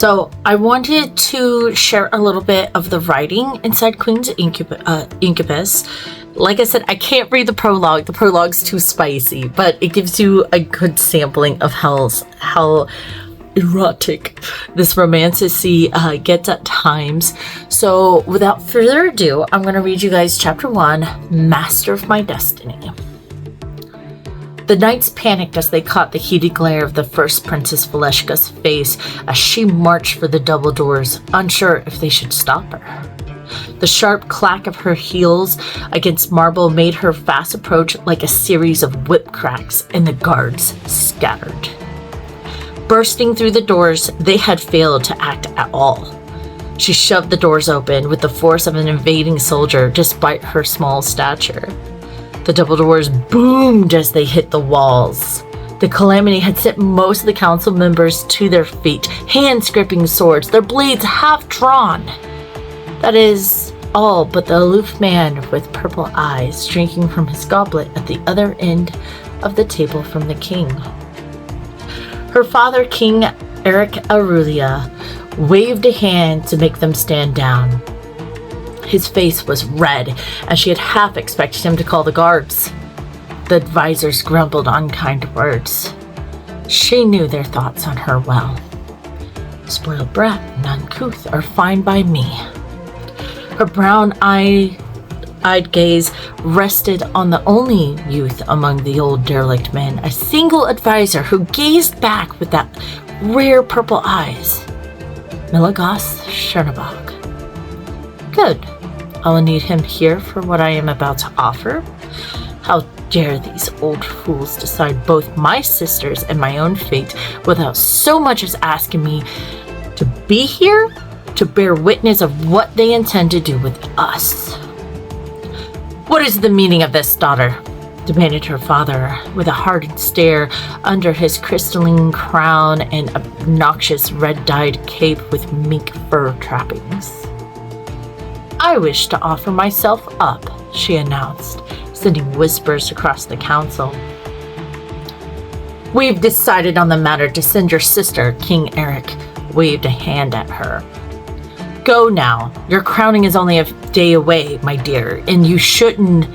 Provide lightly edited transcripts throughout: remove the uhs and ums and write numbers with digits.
So I wanted to share a little bit of the writing inside Queen's Incubus. Like I said, I can't read the prologue. The prologue's too spicy, but it gives you a good sampling of how erotic this romanticy gets at times. So without further ado, I'm going to read you guys Chapter 1, Master of My Destiny. The knights panicked as they caught the heated glare of the first Princess Valeshka's face as she marched for the double doors, unsure if they should stop her. The sharp clack of her heels against marble made her fast approach like a series of whip cracks, and the guards scattered. Bursting through the doors, they had failed to act at all. She shoved the doors open with the force of an invading soldier despite her small stature. The double doors boomed as they hit the walls. The calamity had sent most of the council members to their feet, hands gripping swords, their blades half drawn. That is all but the aloof man with purple eyes drinking from his goblet at the other end of the table from the king. Her father, King Eric Aurelia, waved a hand to make them stand down. His face was red, and she had half expected him to call the guards. The advisors grumbled unkind words. She knew their thoughts on her well. Spoiled brat and uncouth are fine by me. Her brown-eyed gaze rested on the only youth among the old derelict men, a single advisor who gazed back with that rare purple eyes. Milagos Chernobog. Good. I will need him here for what I am about to offer. How dare these old fools decide both my sister's and my own fate without so much as asking me to be here to bear witness of what they intend to do with us. What is the meaning of this, daughter? Demanded her father with a hardened stare under his crystalline crown and obnoxious red-dyed cape with mink fur trappings. I wish to offer myself up, she announced, sending whispers across the council. We've decided on the matter to send your sister, King Eric, waved a hand at her. Go now. Your crowning is only a day away, my dear, and you shouldn't.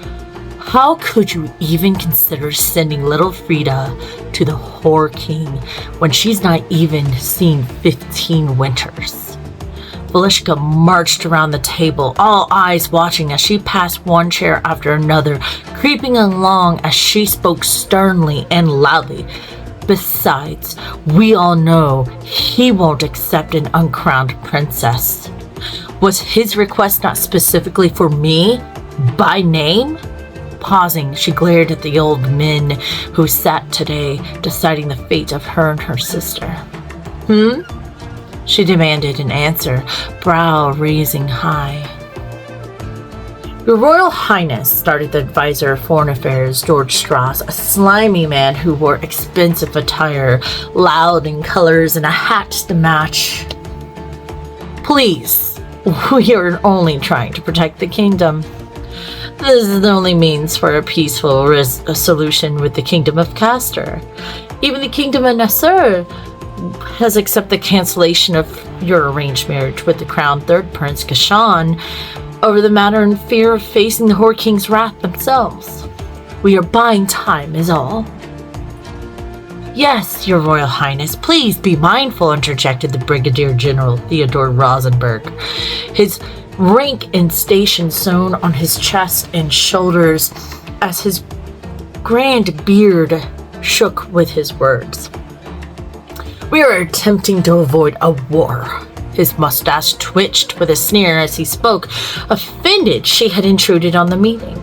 How could you even consider sending little Frida to the Whore King when she's not even seen 15 winters? Valeshka marched around the table, all eyes watching as she passed one chair after another, creeping along as she spoke sternly and loudly. Besides, we all know he won't accept an uncrowned princess. Was his request not specifically for me, by name? Pausing, she glared at the old men who sat today, deciding the fate of her and her sister. She demanded in answer, brow raising high. Your Royal Highness, started the advisor of Foreign Affairs, George Strauss, a slimy man who wore expensive attire, loud in colors, and a hat to match. Please, we are only trying to protect the kingdom. This is the only means for a peaceful solution with the Kingdom of Castor. Even the Kingdom of Nassau has accepted the cancellation of your arranged marriage with the crowned third prince, Kashan, over the matter in fear of facing the Whore King's wrath themselves. We are buying time is all. Yes, your Royal Highness, please be mindful, interjected the Brigadier General Theodore Rosenberg, his rank and station sewn on his chest and shoulders as his grand beard shook with his words. We are attempting to avoid a war. His mustache twitched with a sneer as he spoke, offended she had intruded on the meeting.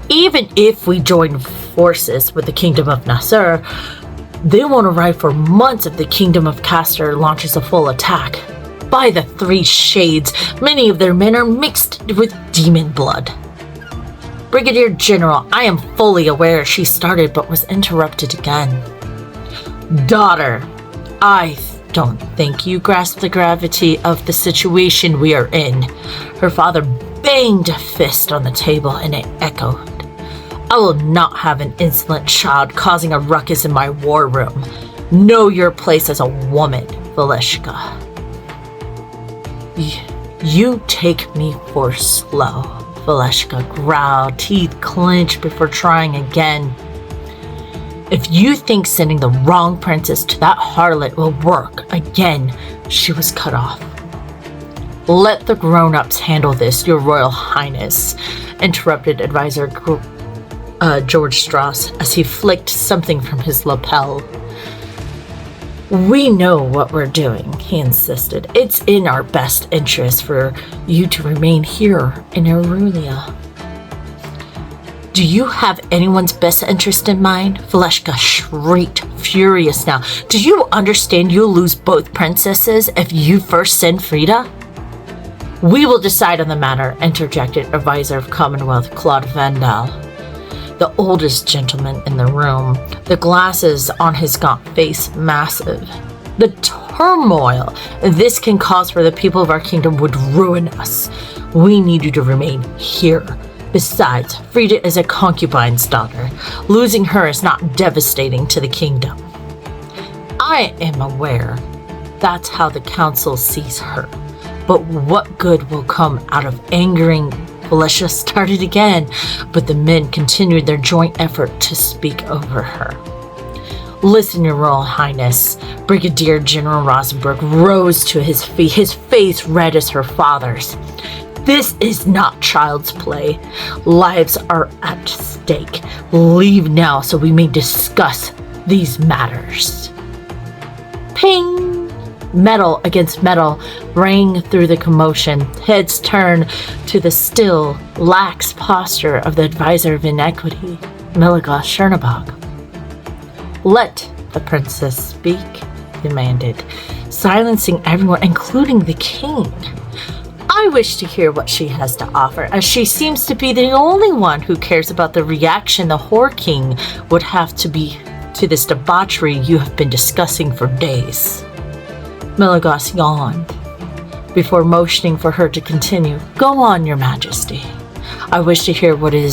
Even if we join forces with the Kingdom of Nassau, they won't arrive for months if the Kingdom of Castor launches a full attack. By the three shades, many of their men are mixed with demon blood. Brigadier General, I am fully aware, she started but was interrupted again. Daughter, I don't think you grasp the gravity of the situation we are in. Her father banged a fist on the table and it echoed. I will not have an insolent child causing a ruckus in my war room. Know your place as a woman, Valeshka. You take me for slow, Valeshka growled, teeth clenched before trying again. If you think sending the wrong princess to that harlot will work again, she was cut off. Let the grown-ups handle this, Your Royal Highness, interrupted Advisor George Strauss as he flicked something from his lapel. We know what we're doing, he insisted. It's in our best interest for you to remain here in Aurelia. Do you have anyone's best interest in mind? Valeshka shrieked, furious now. Do you understand you'll lose both princesses if you first send Frida? We will decide on the matter, interjected Advisor of Commonwealth Claude Vandal, the oldest gentleman in the room, the glasses on his gaunt face massive. The turmoil this can cause for the people of our kingdom would ruin us. We need you to remain here. Besides, Frida is a concubine's daughter. Losing her is not devastating to the kingdom. I am aware that's how the council sees her. But what good will come out of angering? Valeshka started again, but the men continued their joint effort to speak over her. Listen, Your Royal Highness. Brigadier General Rosenberg rose to his feet, his face red as her father's. This is not child's play. Lives are at stake. Leave now so we may discuss these matters. Ping! Metal against metal rang through the commotion. Heads turned to the still, lax posture of the Advisor of Inequity, Milagos Chernobog. Let the princess speak, demanded, silencing everyone, including the king. I wish to hear what she has to offer, as she seems to be the only one who cares about the reaction the Whore King would have to this debauchery you have been discussing for days. Milagos yawned before motioning for her to continue. Go on, Your Majesty. I wish to hear what it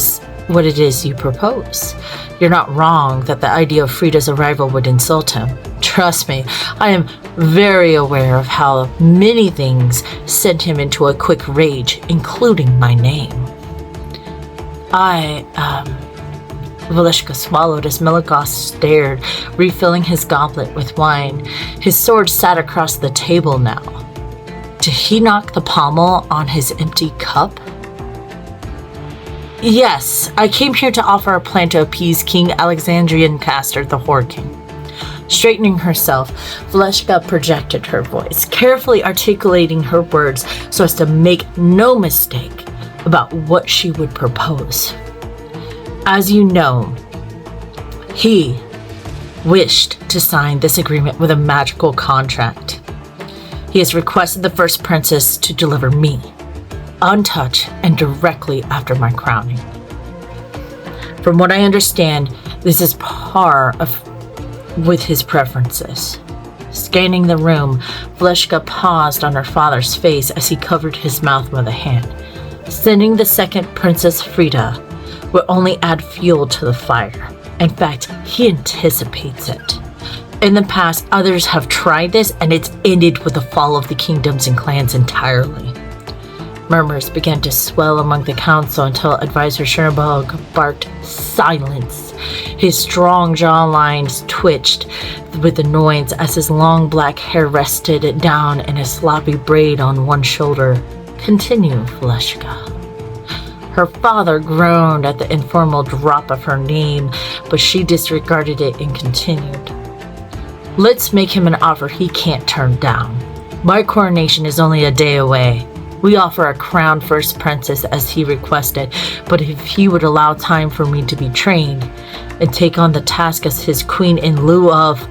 is you propose. You're not wrong that the idea of Frida's arrival would insult him. Trust me, I am very aware of how many things sent him into a quick rage, including my name. Valeshka swallowed as Milagos stared, refilling his goblet with wine. His sword sat across the table now. Did he knock the pommel on his empty cup? Yes, I came here to offer a plan to appease King Alexandrian Castor, the Whore King. Straightening herself, Valeshka projected her voice, carefully articulating her words so as to make no mistake about what she would propose. As you know, he wished to sign this agreement with a magical contract. He has requested the first princess to deliver me, untouched and directly after my crowning. From what I understand, this is par with his preferences. Scanning the room, Valeshka paused on her father's face as he covered his mouth with a hand. Sending the second Princess Frida will only add fuel to the fire. In fact, he anticipates it. In the past, others have tried this, and it's ended with the fall of the kingdoms and clans entirely. Murmurs began to swell among the council until Advisor Chernobog barked silence. His strong jawlines twitched with annoyance as his long black hair rested down in a sloppy braid on one shoulder. Continue, Valeshka. Her father groaned at the informal drop of her name, but she disregarded it and continued. Let's make him an offer he can't turn down. My coronation is only a day away. We offer a crowned first princess as he requested, but if he would allow time for me to be trained and take on the task as his queen in lieu of...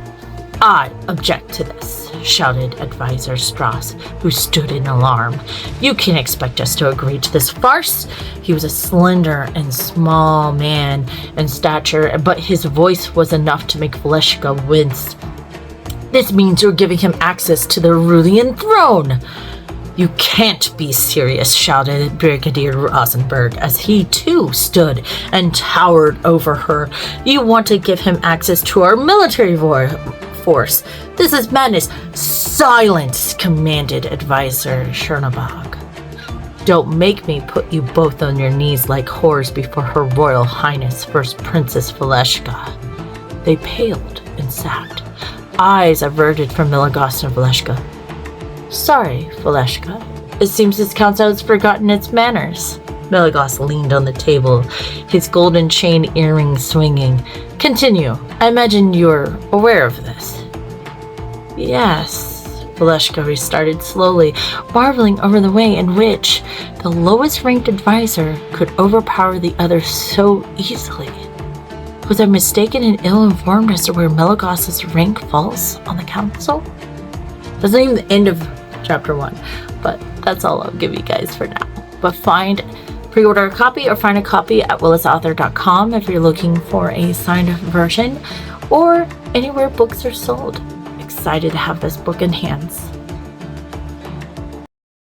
I object to this, shouted Advisor Strauss, who stood in alarm. You can't expect us to agree to this farce. He was a slender and small man in stature, but his voice was enough to make Valeshka wince. This means you're giving him access to the Aurelian throne. You can't be serious, shouted Brigadier Rosenberg as he too stood and towered over her. You want to give him access to our military force. This is madness. Silence, commanded Advisor Chernobog. Don't make me put you both on your knees like whores before Her Royal Highness First Princess Valeshka. They paled and sat, eyes averted from Milagos and Valeshka. Sorry, Valeshka. It seems this council has forgotten its manners. Milagos leaned on the table, his golden chain earring swinging. Continue. I imagine you're aware of this. Yes. Valeshka restarted slowly, marveling over the way in which the lowest-ranked advisor could overpower the other so easily. Was I mistaken and ill-informed as to where Milagos's rank falls on the council? That's not even the end of chapter 1, but that's all I'll give you guys for now. But pre-order a copy or find a copy at willisauthor.com if you're looking for a signed version, or anywhere books are sold. Excited to have this book in hands.